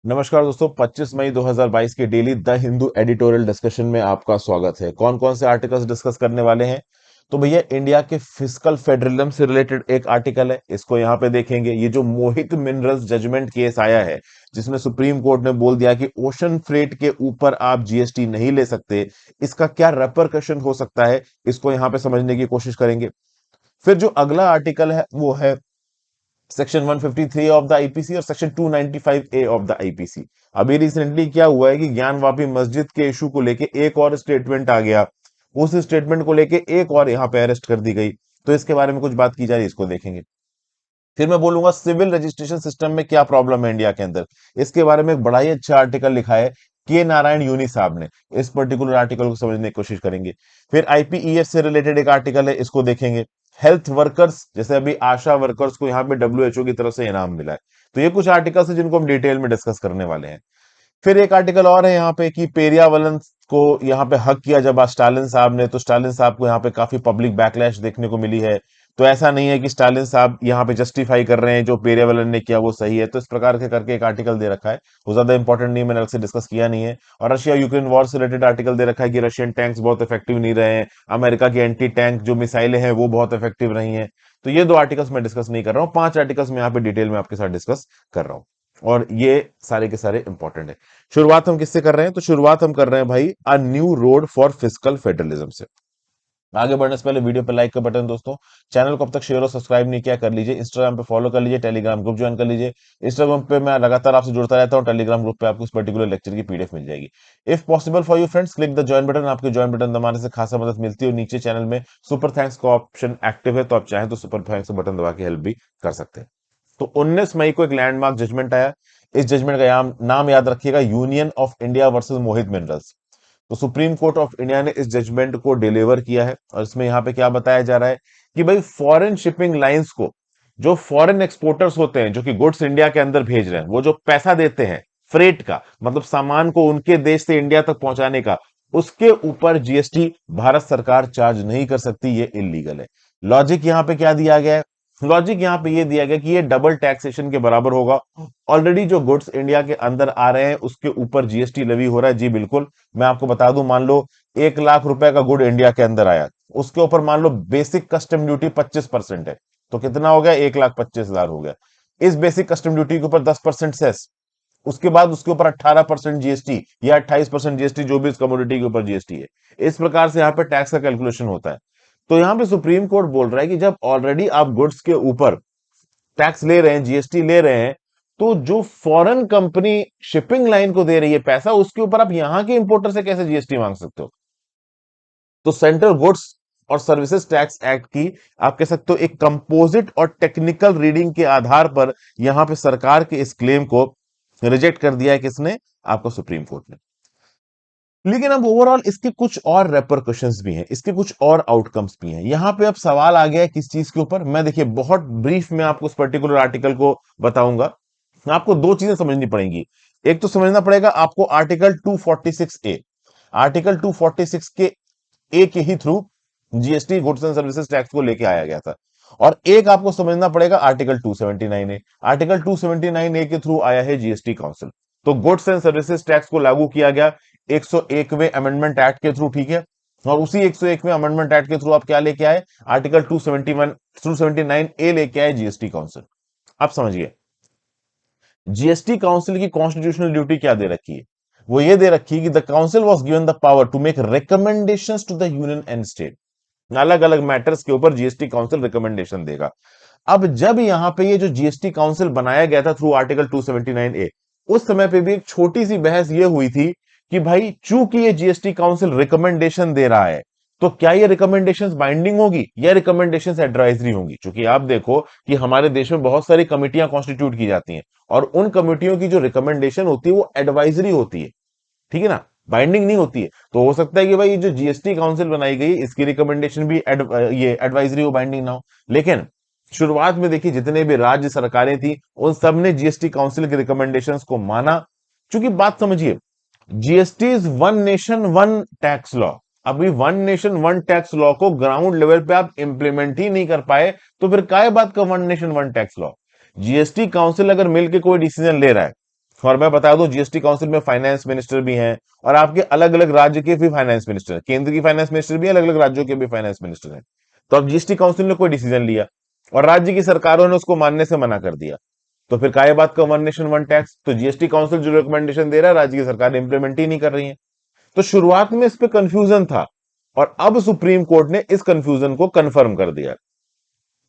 नमस्कार दोस्तों, 25 मई 2022 के daily the Hindu editorial discussion में आपका स्वागत है। कौन कौन से आर्टिकल्स डिस्कस करने वाले हैं? तो भैया, इंडिया के फिस्कल फेडरलिज्म से रिलेटेड एक आर्टिकल है, इसको यहाँ पे देखेंगे। ये जो मोहित मिनरल्स जजमेंट केस आया है, जिसमें सुप्रीम कोर्ट ने बोल दिया कि ओशन फ्रेट के ऊपर आप जीएसटी नहीं ले सकते, इसका क्या रेपरकशन हो सकता है, इसको यहाँ पे समझने की कोशिश करेंगे। फिर जो अगला आर्टिकल है वो है सेक्शन 153 ऑफ द आईपीसी और section 295 A of the IPC. अभी रिसेंटली क्या हुआ है कि ज्ञानवापी मस्जिद के इशू को लेके एक और स्टेटमेंट आ गया। उस स्टेटमेंट को लेके एक और यहाँ पे अरेस्ट कर दी गई। तो इसके बारे में कुछ बात की जा रही है, इसको देखेंगे। फिर मैं बोलूंगा सिविल रजिस्ट्रेशन सिस्टम में क्या प्रॉब्लम है इंडिया के अंदर। इसके बारे में एक बड़ा ही अच्छा आर्टिकल लिखा है के नारायण यूनी साहब ने। इस पर्टिकुलर आर्टिकल को समझने की कोशिश करेंगे। फिर आईपीईएस से रिलेटेड एक आर्टिकल है, इसको देखेंगे। हेल्थ वर्कर्स, जैसे अभी आशा वर्कर्स को यहाँ पे डब्ल्यूएचओ की तरफ से इनाम मिला है। तो ये कुछ आर्टिकल्स है जिनको हम डिटेल में डिस्कस करने वाले हैं। फिर एक आर्टिकल और है यहाँ पे कि पेरियावलन को यहाँ पे हक किया जब स्टालिन साहब ने, तो स्टालिन साहब को यहाँ पे काफी पब्लिक बैकलैश देखने को मिली है। तो ऐसा नहीं है कि स्टालिन साहब यहाँ पे जस्टिफाई कर रहे हैं जो पेरियावलन ने किया वो सही है। तो इस प्रकार के करके एक आर्टिकल दे रखा है। वो ज्यादा इंपॉर्टेंट नहीं है, मैंने अलग से डिस्कस किया नहीं है। और रशिया यूक्रेन वॉर से रिलेटेड आर्टिकल दे रखा है कि रशियन टैंक्स बहुत इफेक्टिव नहीं रहे हैं, अमेरिका की एंटी टैंक जो मिसाइलें हैं वो बहुत इफेक्टिव रही हैं। तो ये दो आर्टिकल्स मैं डिस्कस नहीं कर रहा हूँ, 5 आर्टिकल्स मैं यहाँ पे डिटेल में आपके साथ डिस्कस कर रहा हूँ। और ये सारे के सारे इंपॉर्टेंट है। शुरुआत हम किससे कर रहे हैं? तो शुरुआत हम कर रहे हैं भाई, a new road for fiscal federalism से। आगे बढ़ने से पहले वीडियो पे लाइक का बटन दोस्तों, चैनल को अब तक शेयर और सब्सक्राइब नहीं किया कर लीजिए, इंस्टाग्राम पे फॉलो कर लीजिए, टेलीग्राम ग्रुप ज्वाइन कर लीजिए। इंस्टाग्राम पे मैं लगातार आपसे जुड़ता रहता हूँ, टेलीग्राम ग्रुप पे आपको इस पर्टिकुलर लेक्चर की पीडीएफ मिल जाएगी। If possible for you friends, click the join button. आपके ज्वाइन बटन दबाने से खासा मदद मिलती है। और नीचे चैनल में सुपर थैंक्स का ऑप्शन एक्टिव है, तो आप चाहें तो सुपर थैंक्स बटन दबा के हेल्प भी कर सकते हैं। तो 19 मई को एक लैंडमार्क जजमेंट आया। इस जजमेंट का नाम याद रखिएगा, union of India versus Mohit minerals. तो सुप्रीम कोर्ट ऑफ इंडिया ने इस जजमेंट को डिलीवर किया है। और इसमें यहां पे क्या बताया जा रहा है कि भाई, फॉरेन शिपिंग लाइंस को, जो फॉरेन एक्सपोर्टर्स होते हैं जो कि गुड्स इंडिया के अंदर भेज रहे हैं, वो जो पैसा देते हैं फ्रेट का, मतलब सामान को उनके देश से इंडिया तक पहुंचाने का, उसके ऊपर जीएसटी भारत सरकार चार्ज नहीं कर सकती। ये इलीगल है। लॉजिक यहां पे क्या दिया गया है? लॉजिक यहां पे ये दिया गया कि ये डबल टैक्सेशन के बराबर होगा। ऑलरेडी जो गुड्स इंडिया के अंदर आ रहे हैं उसके ऊपर जीएसटी लेवी हो रहा है। जी बिल्कुल। मैं आपको बता दूं, मान लो 1 लाख रुपए का गुड इंडिया के अंदर आया, उसके ऊपर मान लो बेसिक कस्टम ड्यूटी 25% है। तो कितना हो गया? 1,25,000 हो गया। इस बेसिक कस्टम ड्यूटी के ऊपर 10% सेस, उसके बाद उसके ऊपर 18% जीएसटी या 28% जीएसटी, जो भी इस कमोडिटी के ऊपर जीएसटी है। इस प्रकार से यहाँ पे टैक्स का कैलकुलेशन होता है। तो यहाँ पे सुप्रीम कोर्ट बोल रहा है कि जब ऑलरेडी आप गुड्स के ऊपर टैक्स ले रहे हैं, जीएसटी ले रहे हैं, तो जो फॉरेन कंपनी शिपिंग लाइन को दे रही है पैसा, उसके ऊपर आप यहां के इंपोर्टर से कैसे जीएसटी मांग सकते हो? तो सेंट्रल गुड्स और सर्विसेज टैक्स एक्ट की, आप कह सकते हो, एक कंपोजिट और टेक्निकल रीडिंग के आधार पर यहां पे सरकार के इस क्लेम को रिजेक्ट कर दिया है। किसने? आपको सुप्रीम कोर्ट ने। लेकिन अब ओवरऑल इसके कुछ और रेपरकशंस भी हैं, इसके कुछ और आउटकम्स भी हैं। यहां पे अब सवाल आ गया है किस चीज के ऊपर। मैं देखिए बहुत ब्रीफ में आपको इस पर्टिकुलर आर्टिकल को बताऊंगा। आपको दो चीजें समझनी पड़ेंगी। एक तो समझना पड़ेगा आपको आर्टिकल 246 ए। आर्टिकल 246 के ए के ही through GST goods and services tax को लेके आया गया था। और एक आपको समझना पड़ेगा आर्टिकल 279 ए। आर्टिकल 279 ए के थ्रू आया है जीएसटी काउंसिल। तो गुड्स एंड सर्विसेज टैक्स को लागू किया गया 101वें अमेंडमेंट एक्ट के थ्रू, ठीक है। और उसी 101वें अमेंडमेंट एक्ट के थ्रू आप क्या लेके आए? आर्टिकल 279 ए लेके आए, जीएसटी काउंसिल। आप समझिए, जीएसटी काउंसिल की कॉन्स्टिट्यूशनल ड्यूटी क्या दे रखी है? वो ये दे रखी है कि the council was given the power to make recommendations to the union and state. अलग अलग मैटर्स के ऊपर जीएसटी काउंसिल रिकमेंडेशन देगा। अब जब यहां पे ये जो जीएसटी काउंसिल बनाया गया था थ्रू आर्टिकल 279 ए, उस समय पे भी एक छोटी सी बहस ये हुई थी कि भाई, चूंकि ये जीएसटी काउंसिल रिकमेंडेशन दे रहा है, तो क्या ये रिकमेंडेशंस बाइंडिंग होगी या रिकमेंडेशंस एडवाइजरी होंगी? क्योंकि आप देखो कि हमारे देश में बहुत सारी कमिटियां कॉन्स्टिट्यूट की जाती हैं, और उन कमिटियों की जो रिकमेंडेशन होती है वो एडवाइजरी होती है, ठीक है ना, बाइंडिंग नहीं होती है। तो हो सकता है कि भाई ये जो जीएसटी काउंसिल बनाई गई, इसकी रिकमेंडेशन भी ये एडवाइजरी हो, बाइंडिंग ना हो। लेकिन शुरुआत में देखिए, जितने भी राज्य सरकारें थी, उन सब ने जीएसटी काउंसिल के रिकमेंडेशंस को माना। क्योंकि बात समझिए, GST is one nation one tax law. अभी one nation one tax law को ग्राउंड लेवल पे आप इंप्लीमेंट ही नहीं कर पाए, तो फिर काय बात का one nation one tax law? GST council अगर मिलकर कोई डिसीजन ले रहा है, और मैं बता दूं जीएसटी काउंसिल में फाइनेंस मिनिस्टर भी हैं और आपके अलग अलग राज्य के भी फाइनेंस मिनिस्टर हैं, केंद्र की फाइनेंस मिनिस्टर भी, अलग अलग राज्यों के भी फाइनेंस मिनिस्टर हैं। तो अब जीएसटी काउंसिल ने कोई डिसीजन लिया और राज्य की सरकारों ने उसको मानने से मना कर दिया, तो फिर काय बात का वन नेशन वन टैक्स? तो जीएसटी काउंसिल जो रिकमेंडेशन दे रहा है, राज्य की सरकार इंप्लीमेंट ही नहीं कर रही है। तो शुरुआत में इस पे कंफ्यूजन था और अब सुप्रीम कोर्ट ने इस कंफ्यूजन को कंफर्म कर दिया।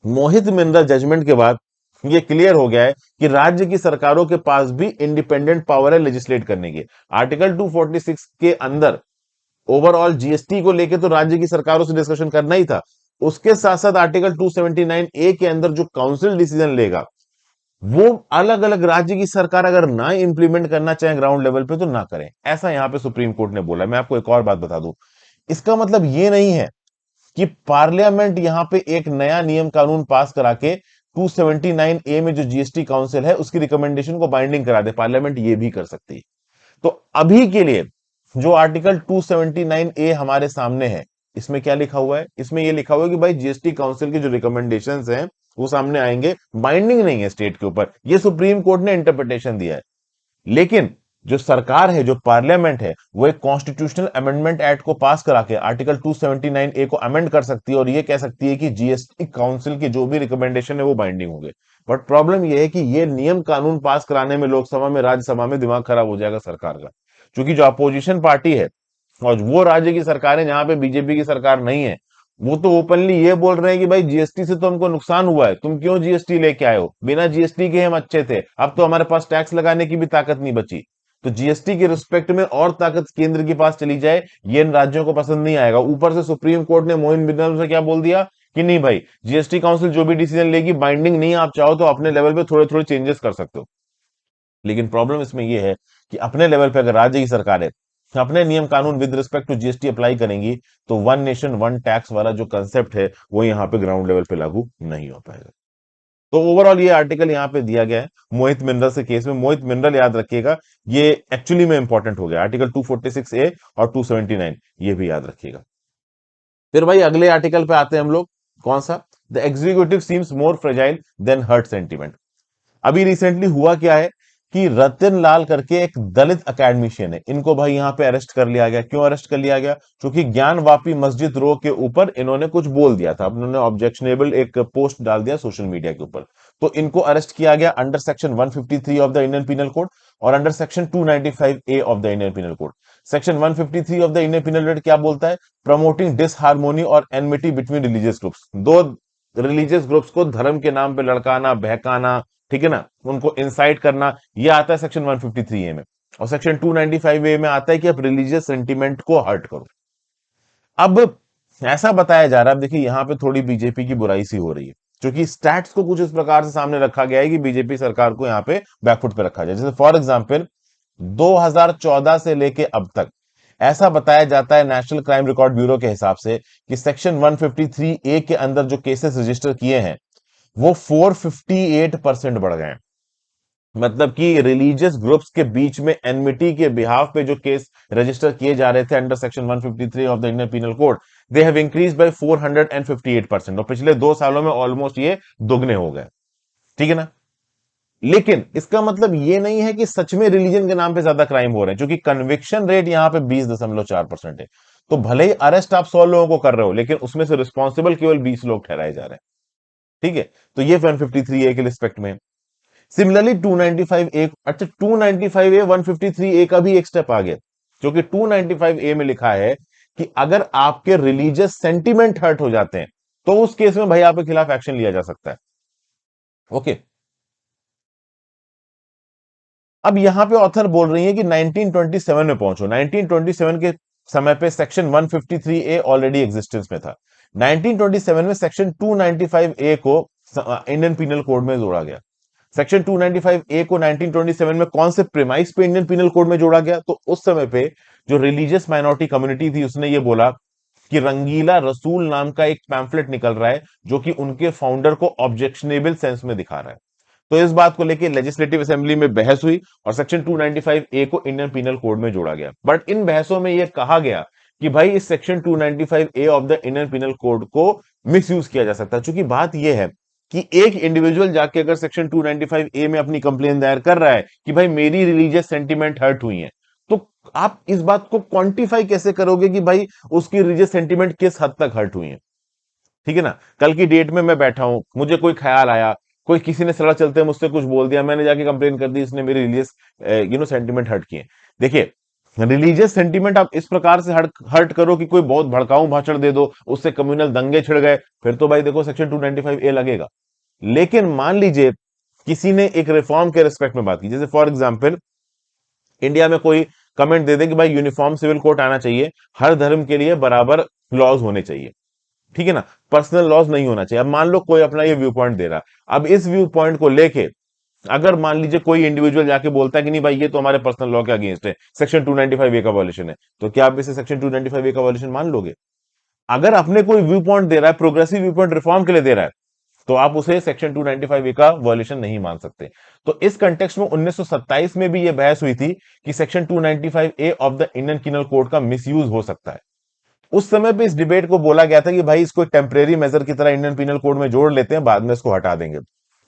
मोहित मिनरल जजमेंट के बाद यह क्लियर हो गया है कि राज्य की सरकारों के पास भी इंडिपेंडेंट पावर है लेजिस्लेट करने की। आर्टिकल 246 के अंदर ओवरऑल जीएसटी को लेकर तो राज्य की सरकारों से डिस्कशन करना ही था, उसके साथ साथ आर्टिकल 279 ए के अंदर जो काउंसिल डिसीजन लेगा वो अलग अलग राज्य की सरकार अगर ना इंप्लीमेंट करना चाहे ग्राउंड लेवल पे तो ना करें, ऐसा यहां पे सुप्रीम कोर्ट ने बोला। मैं आपको एक और बात बता दूं, इसका मतलब ये नहीं है कि पार्लियामेंट यहां पे एक नया नियम कानून पास करा के 279 ए में जो जीएसटी काउंसिल है उसकी रिकमेंडेशन को बाइंडिंग करा दे। पार्लियामेंट ये भी कर सकती है। तो अभी के लिए जो आर्टिकल 279 ए हमारे सामने है, इसमें क्या लिखा हुआ है? इसमें यह लिखा हुआ है कि भाई जीएसटी काउंसिल की जो रिकमेंडेशंस हैं वो सामने आएंगे, बाइंडिंग नहीं है स्टेट के ऊपर, ये सुप्रीम कोर्ट ने इंटरप्रिटेशन दिया है। लेकिन जो सरकार है, जो पार्लियामेंट है, वो एक कॉन्स्टिट्यूशनल अमेंडमेंट एक्ट को पास करा के आर्टिकल 279 ए को अमेंड कर सकती है और ये कह सकती है कि जीएसटी काउंसिल की जो भी रिकमेंडेशन है वो बाइंडिंग होंगे। बट प्रॉब्लम ये है कि ये नियम कानून पास कराने में लोकसभा में, राज्यसभा में दिमाग खराब हो जाएगा सरकार का, क्योंकि जो अपोजिशन पार्टी है और वो राज्य की सरकारें जहां पे बीजेपी की सरकार नहीं है, वो तो ओपनली ये बोल रहे हैं कि भाई जीएसटी से तो हमको नुकसान हुआ है, तुम क्यों जीएसटी लेके आए हो, बिना जीएसटी के हम अच्छे थे, अब तो हमारे पास टैक्स लगाने की भी ताकत नहीं बची। तो जीएसटी के रिस्पेक्ट में और ताकत केंद्र के पास चली जाए, ये इन राज्यों को पसंद नहीं आएगा। ऊपर से सुप्रीम कोर्ट ने मोइन बिरला से क्या बोल दिया कि नहीं भाई, जीएसटी काउंसिल जो भी डिसीजन लेगी बाइंडिंग नहीं, आप चाहो तो अपने लेवल पे थोड़े थोड़े चेंजेस कर सकते हो। लेकिन प्रॉब्लम इसमें यह है कि अपने लेवल पे अगर राज्य की सरकार है अपने नियम कानून with respect to GST apply करेंगी, तो वन नेशन वन टैक्स वाला जो कंसेप्ट है वो यहाँ पे ग्राउंड लेवल पे लागू नहीं हो पाएगा। तो ओवरऑल ये आर्टिकल यहाँ पे दिया गया है मोहित मिनरल से केस में। मोहित मिनरल याद रखिएगा, ये एक्चुअली में इंपॉर्टेंट हो गया, आर्टिकल 246 ए और 279 ये भी याद रखिएगा। फिर भाई अगले आर्टिकल पे आते हैं हम लोग, कौन सा? The executive seems more fragile than hurt sentiment. अभी रिसेंटली हुआ क्या है कि रतन लाल करके एक दलित अकेडमिशियन है, इनको भाई यहां पे अरेस्ट कर लिया गया। क्यों अरेस्ट कर लिया गया? क्योंकि ज्ञान वापी मस्जिद रो के ऊपर इन्होंने कुछ बोल दिया था, उन्होंने ऑब्जेक्शनेबल एक पोस्ट डाल दिया सोशल मीडिया के ऊपर। तो इनको अरेस्ट किया गया under section 153 of the Indian penal code और under section 295 A of the Indian penal code. Section 153 of the Indian penal code क्या बोलता है? प्रमोटिंग डिसहार्मोनी और एनमिटी बिटवीन रिलीजियस ग्रुप्स। दो रिलीजियस ग्रुप्स को धर्म के नाम पे लड़काना, बहकाना, ठीक है ना, उनको इंसाइट करना, ये आता है सेक्शन 153 ए में। और सेक्शन 295 ए में आता है कि आप रिलीजियस सेंटिमेंट को हर्ट करो। अब ऐसा बताया जा रहा है, अब देखिए यहां पे थोड़ी बीजेपी की बुराई सी हो रही है, क्योंकि स्टैट्स को कुछ इस प्रकार से सामने रखा गया है कि बीजेपी सरकार को यहां पे बैकफुट पे रखा जाए। जैसे फॉर एग्जांपल 2014 से लेके अब तक ऐसा बताया जाता है नेशनल क्राइम रिकॉर्ड ब्यूरो के हिसाब से कि सेक्शन 153 ए के अंदर जो केसेस रजिस्टर किए हैं वो 458% बढ़ गए हैं। मतलब कि रिलीजियस ग्रुप्स के बीच में एनमिटी के बिहाफ पे जो केस रजिस्टर किए जा रहे थे under section 153 of the Indian penal code, they have increase by 458%, और पिछले 2 सालों में ऑलमोस्ट ये दुगने हो गए। ठीक है ना? लेकिन इसका मतलब ये नहीं है कि सच में रिलीजन के नाम पे ज्यादा क्राइम हो रहे हैं, क्योंकि कन्विक्शन रेट यहां पे 20.4% है। तो भले ही अरेस्ट आप 100 लोगों को कर रहे हो, लेकिन उसमें से रिस्पॉन्सिबल केवल 20 लोग ठहराए जा रहे हैं। ठीक है? तो ये 153 ए के रिस्पेक्ट में। सिमिलरली 295 ए, अच्छा 295 ए 153 ए का भी एक स्टेप आ गया, क्योंकि 295 ए में लिखा है कि अगर आपके रिलीजियस सेंटिमेंट हर्ट हो जाते हैं तो उस केस में भाई आपके खिलाफ एक्शन लिया जा सकता है। ओके, अब यहां पे ऑथर बोल रही है कि 1927 में पहुंचो। 1927 के समय पे सेक्शन 153 ए ऑलरेडी एग्जिस्टेंस में था। 1927 में सेक्शन 295 ए को इंडियन पिनल कोड में जोड़ा गया। सेक्शन 295 ए को 1927 में कौन से प्रेमाइस पे इंडियन पिनल कोड में जोड़ा गया? तो उस समय पे जो रिलीजियस माइनॉरिटी कम्युनिटी थी उसने ये बोला कि रंगीला रसूल नाम का एक पैम्फलेट निकल रहा है जो कि उनके फाउंडर को ऑब्जेक्शनेबल सेंस में दिखा रहा है। तो इस बात को लेकर लेजिस्लेटिव असेंबली में बहस हुई और सेक्शन 295 ए को इंडियन पिनल कोड में जोड़ा गया। बट इन बहसों में यह कहा गया कि भाई इस section 295 A of the Indian penal code को मिस यूज किया जा सकता है। चूंकि बात यह है कि एक इंडिविजुअल जाके अगर सेक्शन 295 ए में अपनी कंप्लेन दायर कर रहा है कि भाई मेरी रिलीजियस सेंटिमेंट हर्ट हुई है, तो आप इस बात को क्वांटिफाई कैसे करोगे कि भाई उसकी रिलीजियस सेंटिमेंट किस हद तक हर्ट हुई है? ठीक है ना? कल की डेट में मैं बैठा हूं, मुझे कोई ख्याल आया, कोई किसी ने सड़क चलते मुझसे कुछ बोल दिया, मैंने जाके कंप्लेन कर दी, इसने मेरी रिलीजियस सेंटिमेंट हर्ट किए। देखिए, रिलीजियस सेंटिमेंट आप इस प्रकार से हर्ट हर्ट करो कि कोई बहुत भड़काऊ भाषण दे दो, उससे कम्युनल दंगे छिड़ गए, फिर तो भाई देखो सेक्शन 295 ए लगेगा। लेकिन मान लीजिए किसी ने एक रिफॉर्म के रिस्पेक्ट में बात की, जैसे फॉर एग्जाम्पल इंडिया में कोई कमेंट दे दे कि भाई यूनिफॉर्म सिविल कोड आना चाहिए, हर धर्म के लिए बराबर लॉज होने चाहिए, ठीक है ना, पर्सनल लॉस नहीं होना चाहिए। अब मान लो कोई अपना ये व्यू पॉइंट दे रहा है, अब इस व्यू पॉइंट को लेके अगर मान लीजिए कोई इंडिविजुअल जाके बोलता है कि नहीं भाई ये तो हमारे पर्सनल लॉ के अगेंस्ट है, सेक्शन 295 ए का वॉल्यूशन है, तो क्या आप इसे सेक्शन 295 ए का वॉल्यूशन मान लोगे? अगर अपने कोई व्यू पॉइंट दे रहा है, प्रोग्रेसिव व्यू पॉइंट रिफॉर्म के लिए दे रहा है, तो आप उसे सेक्शन 295 ए का वॉल्यूशन नहीं मान सकते। तो इस कंटेक्स्ट में 1927 में भी यह बहस हुई थी कि section 295 A of the Indian penal code का मिसयूज हो सकता है। उस समय पे इस डिबेट को बोला गया था कि भाई इसको एक टेम्परेरी मेजर की तरह इंडियन पिनल कोड में जोड़ लेते हैं, बाद में इसको हटा देंगे।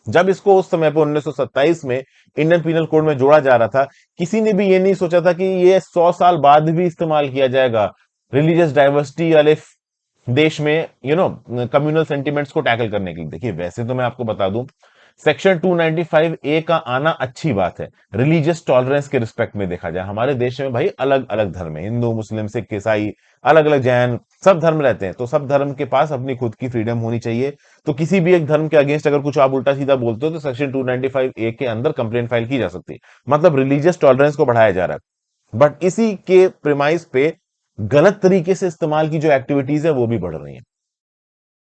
जब इसको उस समय पे 1927 में इंडियन पिनल कोड में जोड़ा जा रहा था, किसी ने भी ये नहीं सोचा था कि ये 100 साल बाद भी इस्तेमाल किया जाएगा रिलीजियस डाइवर्सिटी वाले देश में, कम्युनल सेंटिमेंट्स को टैकल करने के लिए। देखिए, वैसे तो मैं आपको बता दूं, सेक्शन 295 ए का आना अच्छी बात है, रिलीजियस टॉलरेंस के रिस्पेक्ट में देखा जाए। हमारे देश में भाई अलग अलग धर्म है, हिंदू, मुस्लिम, सिख, ईसाई, अलग अलग जैन, सब धर्म रहते हैं, तो सब धर्म के पास अपनी खुद की फ्रीडम होनी चाहिए। तो किसी भी एक धर्म के अगेंस्ट अगर कुछ आप उल्टा सीधा बोलते हो तो सेक्शन 295 ए के अंदर कंप्लेंट फाइल की जा सकती है, मतलब रिलीजियस टॉलरेंस को बढ़ाया जा रहा है। बट इसी के प्रिमाइस पे गलत तरीके से इस्तेमाल की जो एक्टिविटीज है वो भी बढ़ रही है,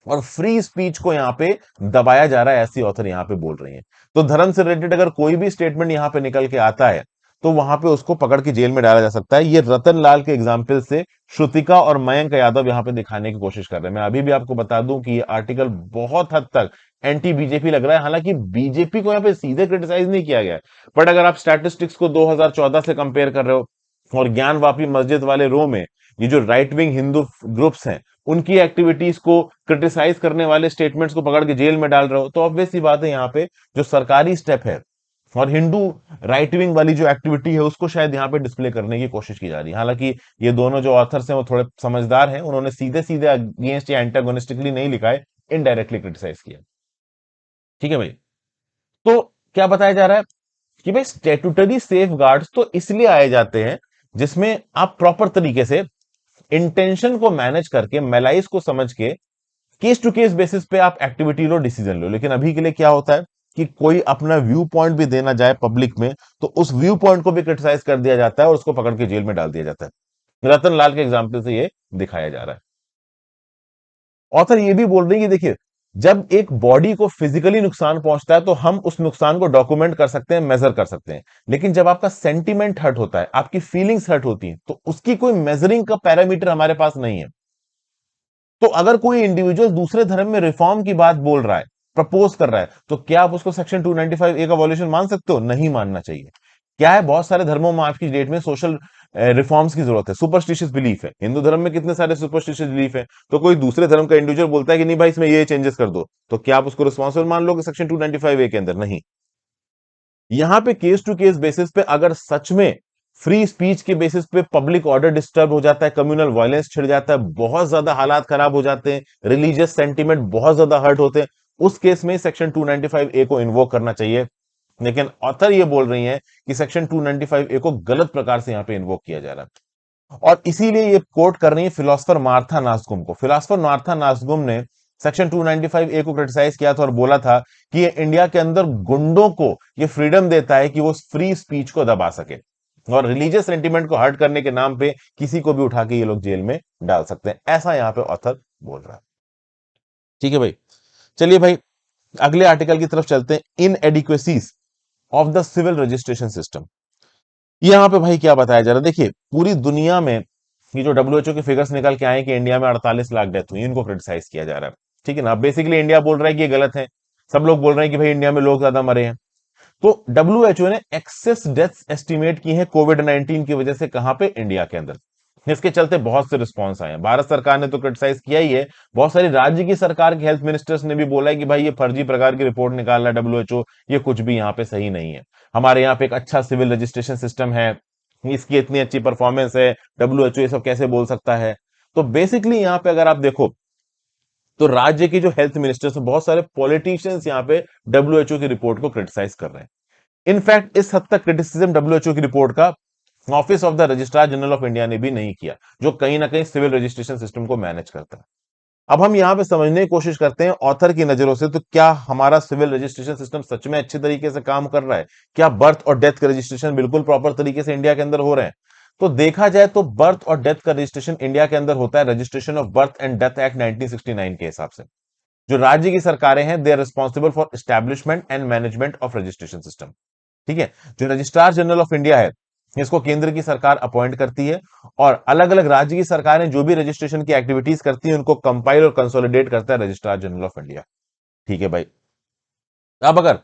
और फ्री स्पीच को यहां पे दबाया जा रहा है, ऐसी ऑथर यहां पे बोल रही हैं। तो धर्म से रिलेटेड अगर कोई भी स्टेटमेंट यहां पे निकल के आता है, तो वहां पे उसको पकड़ के जेल में डाला जा सकता है। ये रतन लाल के एग्जाम्पल से श्रुतिका और मयंक यादव यहां पे दिखाने की कोशिश कर रहे हैं। मैं अभी भी आपको बता दूं कि ये आर्टिकल बहुत हद तक एंटी बीजेपी लग रहा है, हालांकि बीजेपी को यहां पे सीधे क्रिटिसाइज नहीं किया गया है। बट अगर आप स्टैटिस्टिक्स को 2014 से कंपेयर कर रहे हो, और ज्ञान वापी मस्जिद वाले रो में ये जो राइट विंग हिंदू ग्रुप्स हैं, उनकी एक्टिविटीज को क्रिटिसाइज करने वाले स्टेटमेंट्स को पकड़ के जेल में डाल रहे हो, तो ऑब्वियस सी बात है यहाँ पे जो सरकारी स्टेप है और हिंदू राइट विंग वाली जो एक्टिविटी है उसको शायद यहाँ पे डिस्प्ले करने की कोशिश की जा रही है। हालांकि ये दोनों जो ऑथर्स हैं वो थोड़े समझदार हैं, उन्होंने सीधे सीधे अगेंस्ट या एंटागोनिस्टिकली नहीं लिखा है, इनडायरेक्टली क्रिटिसाइज किया। ठीक है भाई, तो क्या बताया जा रहा है कि भाई स्टेटूटरी सेफ गार्ड्स तो इसलिए आए जाते हैं जिसमें आप प्रॉपर तरीके से इंटेंशन को मैनेज करके, मेलाइज को समझ के, केस टू केस बेसिस पे आप एक्टिविटी लो, डिसीजन लो। लेकिन अभी के लिए क्या होता है कि कोई अपना व्यू पॉइंट भी देना जाए पब्लिक में, तो उस व्यू पॉइंट को भी क्रिटिसाइज कर दिया जाता है और उसको पकड़ के जेल में डाल दिया जाता है। रतन लाल के एग्जाम्पल से ये दिखाया जा रहा है। ऑथर ये भी बोल रही है कि देखिए, जब एक बॉडी को फिजिकली नुकसान पहुंचता है तो हम उस नुकसान को डॉक्यूमेंट कर सकते हैं, मेजर कर सकते हैं, लेकिन जब आपका सेंटिमेंट हर्ट होता है, आपकी फीलिंग्स हर्ट होती हैं, तो उसकी कोई मेजरिंग का पैरामीटर हमारे पास नहीं है। तो अगर कोई इंडिविजुअल दूसरे धर्म में रिफॉर्म की बात बोल रहा है, प्रपोज कर रहा है, तो क्या आप उसको सेक्शन 295 ए का वॉल्यूशन मान सकते हो? नहीं मानना चाहिए। क्या है, बहुत सारे धर्मों में आज की डेट में सोशल रिफॉर्म्स की जरूरत है, सुपरस्टिशियस बिलीफ है। हिंदू धर्म में कितने सारे सुपरस्टिशियस बिलीफ है, तो कोई दूसरे धर्म का इंडिविजुअल बोलता है कि नहीं भाई इसमें ये चेंजेस कर दो, तो क्या आप उसको रिस्पॉन्सिबल मान लोगे सेक्शन 295 ए के अंदर? नहीं। यहां पे केस टू केस बेसिस पे अगर सच में फ्री स्पीच के बेसिस पे पब्लिक ऑर्डर डिस्टर्ब हो जाता है, कम्युनल वायलेंस छिड़ जाता है, बहुत ज्यादा हालात खराब हो जाते हैं, रिलीजियस सेंटीमेंट बहुत ज्यादा हर्ट होते हैं, उस केस में सेक्शन 295 ए को इन्वोक करना चाहिए। लेकिन ऑथर ये बोल रही हैं कि सेक्शन 295 ए को गलत प्रकार से यहां पे इन्वोक किया जा रहा है, और इसीलिए ये कोट कर रही है फिलोसफर मार्था नासगुम को। फिलोसफर मार्था नासगुम ने सेक्शन 295 ए को क्रिटिसाइज किया था और बोला था कि ये इंडिया के अंदर गुंडों को ये फ्रीडम देता है कि वो फ्री स्पीच को दबा सके, और रिलीजियस सेंटीमेंट को हर्ट करने के नाम पे किसी को भी उठा के ये लोग जेल में डाल सकते हैं, ऐसा यहां पे ऑथर बोल रहा है। ठीक है भाई, चलिए भाई अगले आर्टिकल की तरफ चलते हैं, inadequacies of the civil registration system. यहां पे भाई क्या बताया जा रहा है, देखिए पूरी दुनिया में ये जो डब्ल्यूएचओ के फिगर्स निकल के आए कि इंडिया में 48 लाख डेथ हुई, इनको क्रिटिसाइज किया जा रहा है। ठीक है ना, बेसिकली इंडिया बोल रहा है कि ये गलत है, सब लोग बोल रहे हैं कि भाई इंडिया में लोग ज्यादा मरे हैं। तो डब्ल्यूएचओ ने एक्सेस डेथ्स एस्टिमेट की है कोविड 19 की वजह से, कहां पे? इंडिया के अंदर। इसके चलते बहुत से रिस्पॉन्स आए हैं। भारत सरकार ने तो क्रिटिसाइज किया ही है, बहुत सारी राज्य की सरकार के हेल्थ मिनिस्टर्स ने भी बोला है कि भाई ये फर्जी प्रकार की रिपोर्ट निकाल रहा है डब्ल्यूएचओ, ये कुछ भी यहाँ पे सही नहीं है। हमारे यहाँ पे एक अच्छा सिविल रजिस्ट्रेशन सिस्टम है, इसकी इतनी अच्छी परफॉर्मेंस है, डब्ल्यूएचओ ये सब कैसे बोल सकता है। तो बेसिकली यहाँ पे अगर आप देखो तो राज्य की जो हेल्थ मिनिस्टर्स, बहुत सारे पॉलिटिशियंस यहाँ पे डब्ल्यूएचओ की रिपोर्ट को क्रिटिसाइज कर रहे हैं। इनफैक्ट इस हद तक क्रिटिसिज्म डब्ल्यूएचओ की रिपोर्ट का office of the registrar general of India ने भी नहीं किया, जो कहीं ना कहीं सिविल रजिस्ट्रेशन सिस्टम को मैनेज करता है। अब हम यहां पे समझने की कोशिश करते हैं ऑथर की नजरों से, तो क्या हमारा सिविल रजिस्ट्रेशन सिस्टम सच में अच्छे तरीके से काम कर रहा है? क्या बर्थ और डेथ का रजिस्ट्रेशन बिल्कुल प्रॉपर तरीके से इंडिया के अंदर हो रहे हैं? तो देखा जाए तो बर्थ और डेथ का रजिस्ट्रेशन इंडिया के अंदर होता है registration of birth and death act 1969 के हिसाब से। जो राज्य की सरकारें हैं, they are responsible for establishment and management of registration system. ठीक है। जो रजिस्ट्रार जनरल ऑफ इंडिया है, इसको केंद्र की सरकार अपॉइंट करती है, और अलग अलग राज्य की सरकारें जो भी रजिस्ट्रेशन की एक्टिविटीज करती हैं उनको कंपाइल और कंसोलिडेट करता है रजिस्ट्रार जनरल ऑफ इंडिया। ठीक है भाई। अब अगर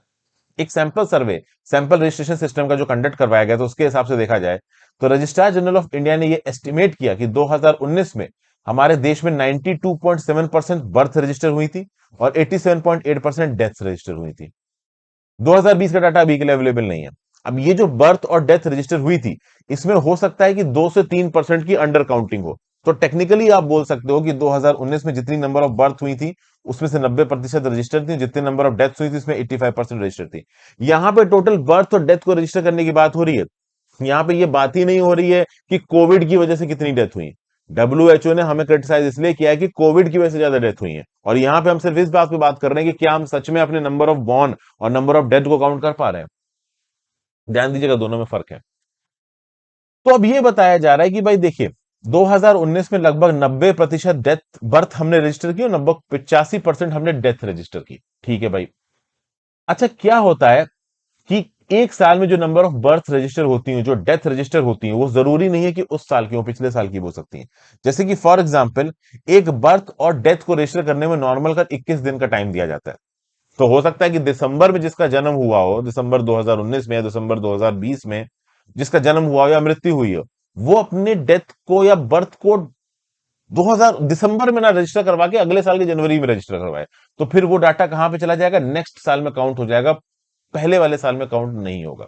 एक sample survey, sample registration system का जो कंडक्ट करवाया गया, तो उसके हिसाब से देखा जाए तो रजिस्ट्रार जनरल ऑफ इंडिया ने ये एस्टिमेट किया कि 2019 में हमारे देश में 92.7% बर्थ रजिस्टर हुई थी और 87.8% डेथ रजिस्टर हुई थी। 2020 का डाटा अभी के लिए अवेलेबल नहीं है। अब ये जो बर्थ और डेथ रजिस्टर हुई थी, इसमें हो सकता है कि 2 से 3% की अंडर काउंटिंग हो। तो टेक्निकली आप बोल सकते हो कि 2019 में जितनी नंबर ऑफ बर्थ हुई थी उसमें से 90% रजिस्टर थी, जितने नंबर ऑफ डेथ हुई थी उसमें 85% रजिस्टर थी। यहां पे टोटल बर्थ और डेथ को रजिस्टर करने की बात हो रही है। यहाँ पे ये बात ही नहीं हो रही है कि कोविड की वजह से कितनी डेथ हुई। डब्ल्यूएचओ ने हमें क्रिटिसाइज इसलिए किया है कि कोविड की वजह से ज्यादा डेथ हुई है, और यहाँ पे हम सिर्फ इस बात पे बात कर रहे हैं कि क्या हम सच में अपने नंबर ऑफ बॉर्न और नंबर ऑफ डेथ को काउंट कर पा रहे हैं। ध्यान दीजिएगा, दोनों में फर्क है। तो अब ये बताया जा रहा है कि भाई देखिए, 2019 में लगभग 90% डेथ बर्थ हमने रजिस्टर की और लगभग 85% हमने डेथ रजिस्टर की। ठीक है भाई। अच्छा, क्या होता है कि एक साल में जो नंबर ऑफ बर्थ रजिस्टर होती हैं, जो डेथ रजिस्टर होती हैं, वो जरूरी नहीं है कि उस साल की हो, पिछले साल की हो सकती हैं। जैसे कि फॉर एग्जांपल, एक बर्थ और डेथ को रजिस्टर करने में नॉर्मल का 21 दिन का टाइम दिया जाता है। तो हो सकता है कि दिसंबर में जिसका जन्म हुआ हो, दिसंबर 2019 में या दिसंबर 2020 में जिसका जन्म हुआ हो या मृत्यु हुई हो, वो अपने डेथ को या बर्थ को 2000 दिसंबर में ना रजिस्टर करवा के अगले साल के जनवरी में रजिस्टर करवाए। तो फिर वो डाटा कहां पे चला जाएगा? नेक्स्ट साल में काउंट हो जाएगा, पहले वाले साल में काउंट नहीं होगा।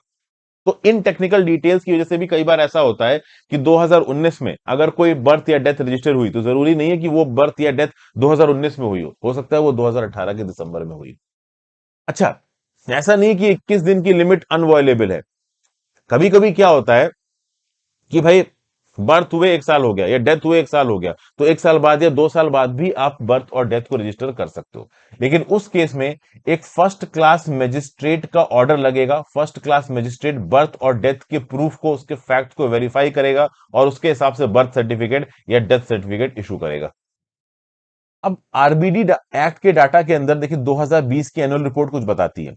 तो इन टेक्निकल डिटेल्स की वजह से भी कई बार ऐसा होता है कि 2019 में अगर कोई बर्थ या डेथ रजिस्टर हुई, तो जरूरी नहीं है कि वो बर्थ या डेथ 2019 में हुई हो सकता है वो 2018 के दिसंबर में हुई। अच्छा, ऐसा नहीं कि 21 दिन की लिमिट अनवॉयलेबल है। कभी कभी क्या होता है कि भाई बर्थ हुए 1 साल हो गया या डेथ हुए 1 साल हो गया, तो 1 साल बाद या 2 साल बाद भी आप बर्थ और डेथ को रजिस्टर कर सकते हो। लेकिन उस केस में एक फर्स्ट क्लास मजिस्ट्रेट का ऑर्डर लगेगा। फर्स्ट क्लास मजिस्ट्रेट बर्थ और डेथ के प्रूफ को, उसके फैक्ट को वेरीफाई करेगा और उसके हिसाब से बर्थ सर्टिफिकेट या डेथ सर्टिफिकेट इशू करेगा। अब आरबीडी एक्ट के डाटा के अंदर देखिए, 2020 की एनुअल रिपोर्ट कुछ बताती है।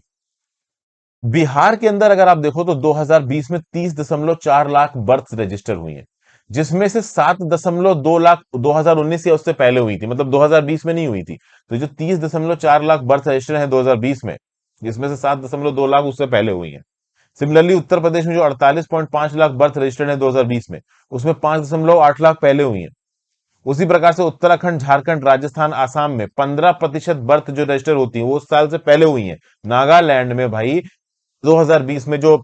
बिहार के अंदर अगर आप देखो तो 2020 में 30.4 लाख बर्थ रजिस्टर हुई हैं, जिसमें से 7.2 लाख 2019 या उससे पहले हुई थी, मतलब 2020 में नहीं हुई थी। तो जो 30.4 लाख बर्थ रजिस्टर हैं 2020 में, जिसमें से 7.2 लाख उससे पहले हुई हैं। सिमिलरली उत्तर प्रदेश में जो 48.5 लाख बर्थ रजिस्टर्ड है 2020 में, उसमें 5.8 लाख पहले हुई हैं। उसी प्रकार से उत्तराखंड, झारखंड, राजस्थान, आसाम में 15% बर्थ जो रजिस्टर होती है वो उस साल से पहले हुई है। नागालैंड में भाई 2020 में जो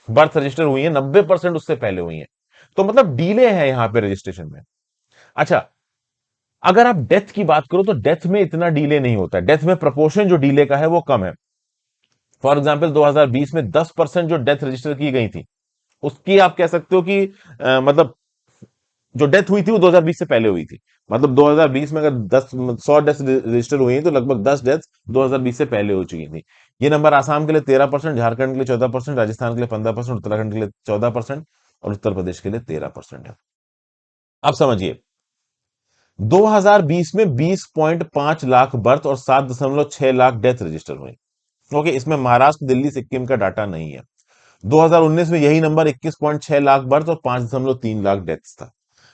बर्थ रजिस्टर हुई है 90% उससे पहले हुई है। तो मतलब डीले है यहां पे रजिस्ट्रेशन में। अच्छा, अगर आप डेथ की बात करो तो डेथ में इतना डीले नहीं होता है। डेथ में प्रोपोर्शन जो डीले का है वो कम है। फॉर एग्जांपल 2020 में 10% जो डेथ रजिस्टर की गई थी, उसकी आप कह सकते हो कि मतलब जो डेथ हुई थी वो 2020 से पहले हुई थी। मतलब 2020 में अगर 100 डेथ रजिस्टर हुई तो लगभग 10 डेथ 2020 से पहले हो चुकी थी। ये नंबर आसाम के लिए 13%, झारखंड के लिए 14%, राजस्थान के लिए 15%, उत्तराखंड के लिए 14% और उत्तर प्रदेश के लिए 13% है। अब समझिए, 2020 में 20.5 लाख बर्थ और 7.6 लाख डेथ रजिस्टर हुई। ओके, इसमें महाराष्ट्र, दिल्ली, सिक्किम का डाटा नहीं है। 2019 में यही नंबर 21.6 लाख बर्थ और 5.3 लाख डेथ्स था।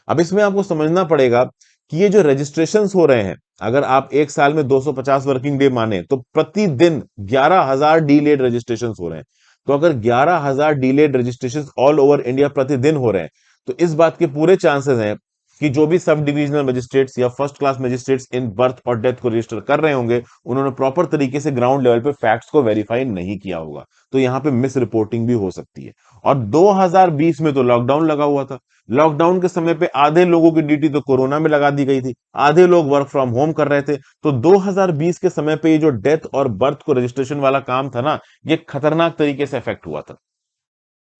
अब इसमें आपको समझना पड़ेगा कि ये जो रजिस्ट्रेशन हो रहे हैं, अगर आप एक साल में 250 वर्किंग डे माने तो प्रतिदिन 11,000 डीलेड रजिस्ट्रेशन हो रहे हैं। तो अगर 11,000 डीलेड रजिस्ट्रेशन ऑल ओवर इंडिया प्रतिदिन हो रहे हैं, तो इस बात के पूरे चांसेस हैं कि जो भी सब डिविजनल मजिस्ट्रेट्स या फर्स्ट क्लास मजिस्ट्रेट्स इन बर्थ और डेथ को रजिस्टर कर रहे होंगे, उन्होंने प्रॉपर तरीके से ग्राउंड लेवल पे फैक्ट्स को वेरीफाई नहीं किया होगा, तो यहां पे मिस रिपोर्टिंग भी हो सकती है। और 2020 में तो लॉकडाउन लगा हुआ था। लॉकडाउन के समय पे आधे लोगों की ड्यूटी तो कोरोना में लगा दी गई थी, आधे लोग वर्क फ्रॉम होम कर रहे थे। तो 2020 के समय पे ये जो डेथ और बर्थ को रजिस्ट्रेशन वाला काम था ना, ये खतरनाक तरीके से इफेक्ट हुआ था।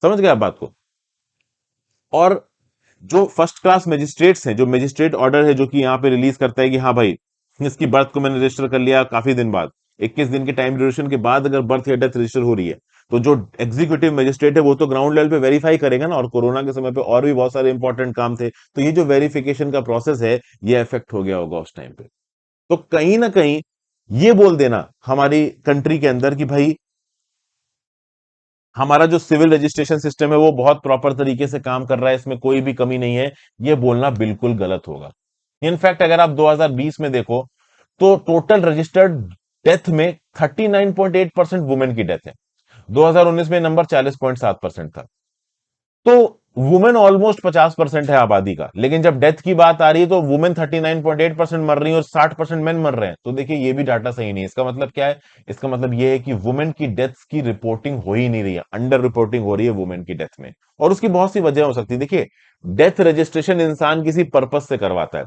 समझ गए आप बात को? और जो फर्स्ट क्लास मजिस्ट्रेट्स हैं, जो मजिस्ट्रेट ऑर्डर है जो कि यहाँ पे रिलीज करता है कि हाँ भाई, इसकी बर्थ को मैंने रजिस्टर कर लिया काफी दिन बाद, 21 दिन के टाइम ड्यूरेशन के बाद अगर बर्थ या डेथ रजिस्टर हो रही है, तो जो एग्जीक्यूटिव मजिस्ट्रेट है वो तो ग्राउंड लेवल पे वेरीफाई करेगा ना। और कोरोना के समय पे और भी बहुत सारे इंपॉर्टेंट काम थे, तो ये जो वेरिफिकेशन का प्रोसेस है, ये इफेक्ट हो गया होगा उस टाइम पे। तो कहीं ना कहीं ये बोल देना हमारी कंट्री के अंदर कि भाई हमारा जो सिविल रजिस्ट्रेशन सिस्टम है वो बहुत प्रॉपर तरीके से काम कर रहा है, इसमें कोई भी कमी नहीं है, ये बोलना बिल्कुल गलत होगा। इनफैक्ट अगर आप 2020 में देखो, तो टोटल रजिस्टर्ड डेथ में 39.8% वुमेन की डेथ है। 2019 में नंबर 40.7% था। तो वुमेन ऑलमोस्ट 50% है आबादी का, लेकिन जब डेथ की बात आ रही है तो वुमेन 39.8% मर रही है और 60% मेन मर रहे हैं। तो देखिए ये भी डाटा सही नहीं है। इसका मतलब क्या है? इसका मतलब ये है कि वुमेन की डेथ्स की रिपोर्टिंग हो ही नहीं रही है, अंडर रिपोर्टिंग हो रही है वुमेन की डेथ में। और उसकी बहुत सी वजह हो सकती है। देखिए, डेथ रजिस्ट्रेशन इंसान किसी पर्पस से करवाता है,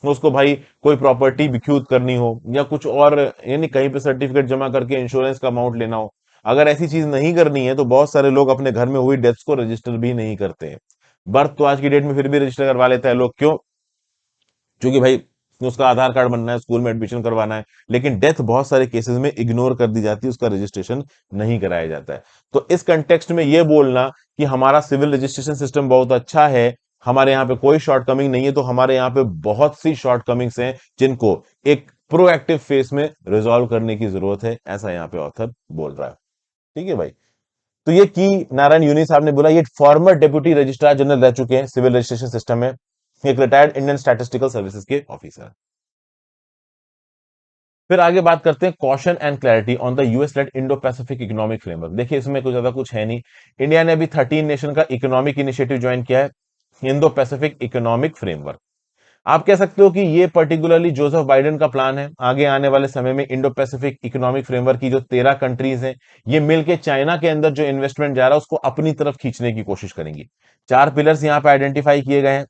उसको भाई कोई प्रॉपर्टी बिख्यूत करनी हो या कुछ और, यानी कहीं पे सर्टिफिकेट जमा करके इंश्योरेंस का अमाउंट लेना हो। अगर ऐसी चीज नहीं करनी है तो बहुत सारे लोग अपने घर में हुई डेथ्स को रजिस्टर भी नहीं करते हैं। बर्थ तो आज की डेट में फिर भी रजिस्टर करवा लेता है लोग, क्यों? क्योंकि भाई उसका आधार कार्ड बनना है, स्कूल में एडमिशन करवाना है। लेकिन डेथ बहुत सारे केसेस में इग्नोर कर दी जाती है, उसका रजिस्ट्रेशन नहीं कराया जाता है। तो इस कंटेक्स्ट में यह बोलना कि हमारा सिविल रजिस्ट्रेशन सिस्टम बहुत अच्छा है, हमारे यहाँ पे कोई शॉर्टकमिंग नहीं है, तो हमारे यहाँ पे बहुत सी शॉर्टकमिंग्स हैं जिनको एक प्रोएक्टिव फेस में रिजॉल्व करने की जरूरत है, ऐसा यहाँ पे ऑथर बोल रहा है। ठीक है भाई। तो ये की नारायण यूनी साहब ने बोला, ये फॉर्मर डेप्यूटी रजिस्ट्रार जनरल रह चुके हैं सिविल रजिस्ट्रेशन सिस्टम में, एक रिटायर्ड इंडियन स्टैटिस्टिकल सर्विसेज के ऑफिसर। फिर आगे बात करते हैं caution and clarity on the US led Indo Pacific economic framework. देखिए इसमें कुछ ज्यादा कुछ है नहीं। इंडिया ने अभी 13 नेशन का इकोनॉमिक इनिशिएटिव ज्वाइन किया है, इंडो पैसिफिक इकोनॉमिक फ्रेमवर्क। आप कह सकते हो कि ये पर्टिकुलरली जोसेफ बाइडेन का प्लान है, आगे आने वाले समय में इंडो पैसिफिक इकोनॉमिक फ्रेमवर्क की जो 13 कंट्रीज हैं, ये मिलकर चाइना के अंदर जो इन्वेस्टमेंट जा रहा है उसको अपनी तरफ खींचने की कोशिश करेंगी। 4 पिलर्स यहां पे आइडेंटिफाई किए गए हैं: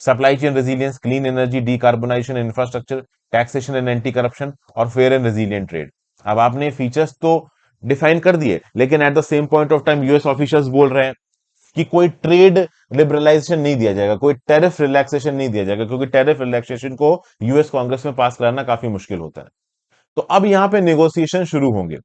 supply chain resilience, clean energy, decarbonisation, infrastructure, taxation and anti corruption, और फेयर एंड रेजिलियंट ट्रेड। अब आपने फीचर्स तो डिफाइन कर दिए, लेकिन at the same point of time US officials बोल रहे हैं कि कोई ट्रेड लिबरलाइजेशन नहीं दिया जाएगा, कोई टैरिफ रिलैक्सेशन नहीं दिया जाएगा, क्योंकि टैरिफ रिलैक्सेशन को यूएस कांग्रेस में पास कराना काफी मुश्किल होता है। तो अब यहां पे नेगोशिएशन शुरू होंगे।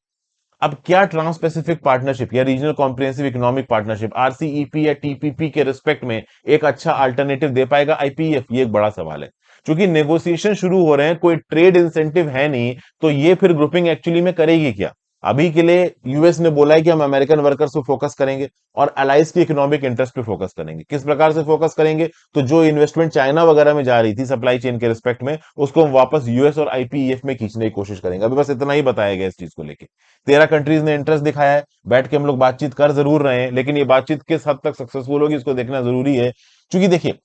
अब क्या ट्रांस पैसिफिक पार्टनरशिप या regional comprehensive economic partnership RCEP या टीपीपी के रिस्पेक्ट में एक अच्छा अल्टरनेटिव दे पाएगा आईपीएफ? ये एक बड़ा सवाल है। क्योंकि नेगोशिएशन शुरू हो रहे हैं, कोई ट्रेड इंसेंटिव है नहीं, तो ये फिर ग्रुपिंग एक्चुअली में करेगी क्या? अभी के लिए यूएस ने बोला है कि हम अमेरिकन वर्कर्स पे फोकस करेंगे और अलाइज की इकोनॉमिक इंटरेस्ट पे फोकस करेंगे। किस प्रकार से फोकस करेंगे? तो जो इन्वेस्टमेंट चाइना वगैरह में जा रही थी सप्लाई चेन के रिस्पेक्ट में, उसको हम वापस यूएस और आईपीईएफ में खींचने की कोशिश करेंगे। अभी बस इतना ही बताया गया इस चीज को लेके। 13 कंट्रीज ने इंटरेस्ट दिखाया है, बैठ के हम लोग बातचीत कर जरूर रहे हैं, लेकिन ये बातचीत किस हद तक सक्सेसफुल होगी इसको देखना जरूरी है। क्योंकि देखिए,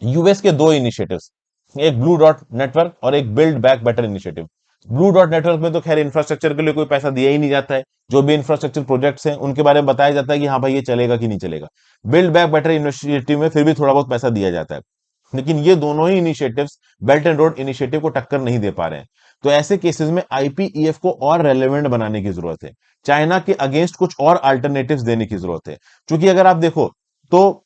यूएस के दो इनिशिएटिव्स, एक ब्लू डॉट नेटवर्क और एक build back better initiative. Blue dot network में तो खैर इंफ्रास्ट्रक्चर के लिए कोई पैसा दिया ही नहीं जाता है, जो भी इंफ्रास्ट्रक्चर प्रोजेक्ट्स हैं उनके बारे में बताया जाता है कि हाँ भाई ये चलेगा कि नहीं चलेगा। बिल्ड बैक बेटर इनिशिएटिव में फिर भी थोड़ा बहुत पैसा दिया जाता है। लेकिन ये दोनों ही initiatives belt and road initiative को टक्कर नहीं दे पा रहे हैं। तो ऐसे केसेस में आईपीईएफ को और रेलेवेंट बनाने की जरूरत है, चाइना के अगेंस्ट कुछ और अल्टरनेटिव्स देने की जरूरत है। क्योंकि अगर आप देखो तो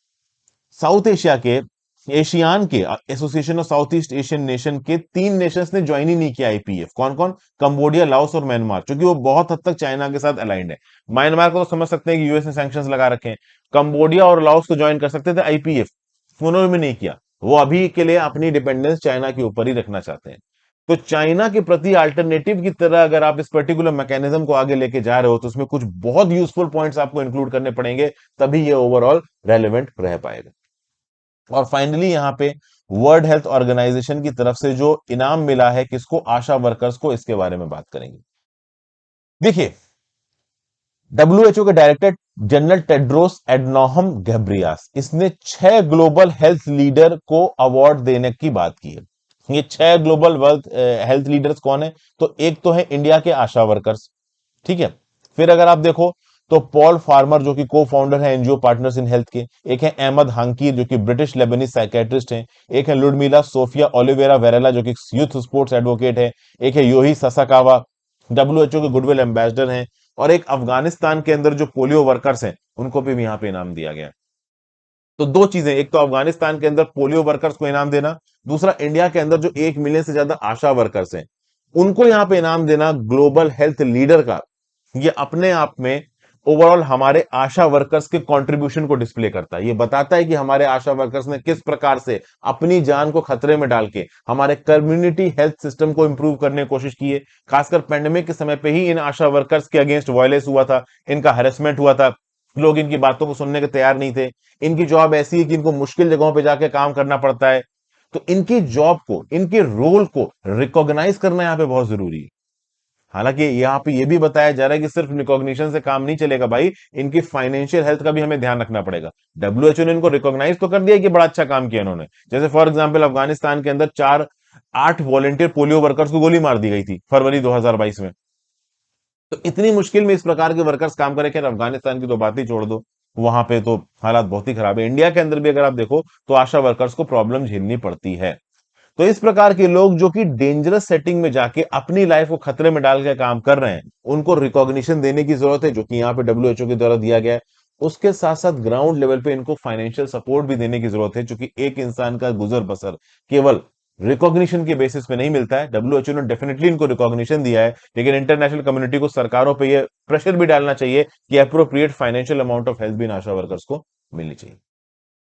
साउथ एशिया के, एशियान के, association of south east Asian nation के 3 नेशंस ने ज्वाइन ही नहीं किया आईपीएफ। कौन कौन? कंबोडिया, लाओस और म्यांमार, क्योंकि वो बहुत हद तक चाइना के साथ अलाइंड है। म्यांमार को तो समझ सकते हैं कि यूएस ने सैंक्शंस लगा रखे हैं। कंबोडिया और लाओस को ज्वाइन कर सकते थे आईपीएफ, उन्होंने भी नहीं किया। वो अभी के लिए अपनी डिपेंडेंस चाइना के ऊपर ही रखना चाहते हैं। तो चाइना के प्रति अल्टरनेटिव की तरह अगर आप इस पर्टिकुलर मैकेनिज्म को आगे लेके जा रहे हो, तो उसमें कुछ बहुत यूजफुल पॉइंट्स आपको इंक्लूड करने पड़ेंगे, तभी ये ओवरऑल रेलेवेंट रह पाएगा। और फाइनली यहां पे वर्ल्ड हेल्थ ऑर्गेनाइजेशन की तरफ से जो इनाम मिला है किसको? आशा वर्कर्स को, इसके बारे में बात करेंगे। देखिए, डब्ल्यूएचओ के डायरेक्टर जनरल टेड्रोस एडनोहम गैब्रियास, इसने 6 ग्लोबल हेल्थ लीडर को अवार्ड देने की बात की है। ये 6 ग्लोबल हेल्थ लीडर्स कौन है? तो एक तो है इंडिया के आशा वर्कर्स, ठीक है। फिर अगर आप देखो तो पॉल फार्मर जो कि को फाउंडर है एनजीओ पार्टनर्स इन हेल्थ के, एक है अहमद हांकीर जो कि ब्रिटिश लेबनीज साइकेट्रिस्ट हैं, एक है लुडमिला सोफिया ओलिवेरा वेरेला जो कि यूथ स्पोर्ट्स एडवोकेट है, एक है योही ससाकावा डब्ल्यूएचओ के गुडविल एम्बेसडर हैं, और एक अफगानिस्तान के अंदर जो पोलियो वर्कर्स हैं उनको भी यहाँ पे इनाम दिया गया। तो दो चीजें, एक तो अफगानिस्तान के अंदर पोलियो वर्कर्स को इनाम देना, दूसरा इंडिया के अंदर जो 1 मिलियन से ज्यादा आशा वर्कर्स हैं उनको यहां पे इनाम देना ग्लोबल हेल्थ लीडर का। ये अपने आप में ओवरऑल हमारे आशा वर्कर्स के कंट्रीब्यूशन को डिस्प्ले करता है। ये बताता है कि हमारे आशा वर्कर्स ने किस प्रकार से अपनी जान को खतरे में डाल के हमारे कम्युनिटी हेल्थ सिस्टम को इंप्रूव करने की कोशिश की है। खासकर पेंडेमिक के समय पे ही इन आशा वर्कर्स के अगेंस्ट वायलेंस हुआ था, इनका हेरेसमेंट हुआ था, लोग इनकी बातों को सुनने के तैयार नहीं थे। इनकी जॉब ऐसी है कि इनको मुश्किल जगहों पे जाके काम करना पड़ता है। तो इनकी जॉब को, इनके रोल को रिकॉग्नाइज करना यहाँ पे बहुत जरूरी है। हालांकि यहाँ पे ये भी बताया जा रहा है कि सिर्फ रिकॉग्निशन से काम नहीं चलेगा भाई, इनकी फाइनेंशियल हेल्थ का भी हमें ध्यान रखना पड़ेगा। डब्ल्यूएचओ ने इनको रिकॉग्नाइज तो कर दिया कि बड़ा अच्छा काम किया इन्होंने। जैसे फॉर एग्जांपल अफगानिस्तान के अंदर 8 वॉलेंटियर पोलियो वर्कर्स को गोली मार दी गई थी फरवरी 2022 में। तो इतनी मुश्किल में इस प्रकार के वर्कर्स काम करें, खैर अफगानिस्तान की तो बात ही छोड़ दो, वहां पे तो हालात बहुत ही खराब है। इंडिया के अंदर भी अगर आप देखो तो आशा वर्कर्स को प्रॉब्लम झेलनी पड़ती है। तो इस प्रकार के लोग जो कि डेंजरस सेटिंग में जाके अपनी लाइफ को खतरे में डाल के काम कर रहे हैं, उनको रिकॉग्निशन देने की जरूरत है, जो कि यहाँ पे डब्ल्यूएचओ के द्वारा दिया गया है। उसके साथ साथ ग्राउंड लेवल पे इनको फाइनेंशियल सपोर्ट भी देने की जरूरत है, क्योंकि एक इंसान का गुजर बसर केवल रिकॉग्निशन के बेसिस पे नहीं मिलता है। डब्ल्यूएचओ ने डेफिनेटली इनको रिकॉग्निशन दिया है, लेकिन इंटरनेशनल कम्युनिटी को, सरकारों पे ये प्रेशर भी डालना चाहिए कि appropriate financial amount of help भी इन आशा वर्कर्स को मिलनी चाहिए।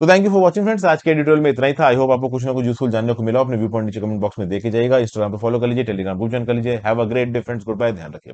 तो thank you for watching friends, आज के एडिटोरियल में इतना ही था। आई होप आपको कुछ ना कुछ यूजफुल जानने को मिला। अपने व्यू पॉइंट नीचे कमेंट बॉक्स में देखे जाइएगा, इंस्टाग्राम पे फॉलो कर लीजिए, टेलीग्राम ग्रुप ज्वाइन कर लीजिए। Have a great day friends, goodbye, ध्यान रखिए।